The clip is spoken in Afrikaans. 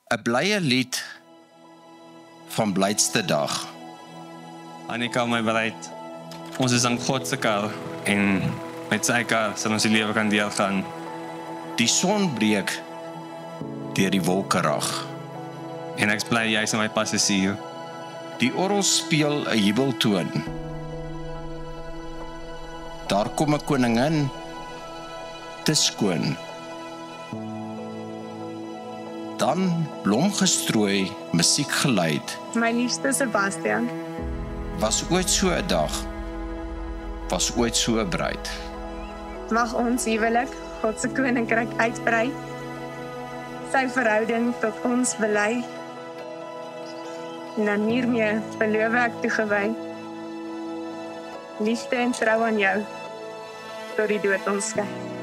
'n blye lied van blydste dag. Annika, my bruid, ons is aan God se kar en met sy kar sal ons die lewe kan deurgaan. Die son breek deur die wolkerag. En ek is bly jy's in my passasier. Die orgel speel 'n jubeltoon. Daar kom 'n koningin, te skoon. Dan blomgestrooi, musiek geluid. My liefste Sebastian. Was ooit so 'n dag. Was ooit so 'n bruid. Mag ons huwelik God se koninkryk uitbrei. Sy verhouding tot ons bely. En dan hiermee beloof ek toegewy. Liefde en trou aan jou tot die dood ons skei.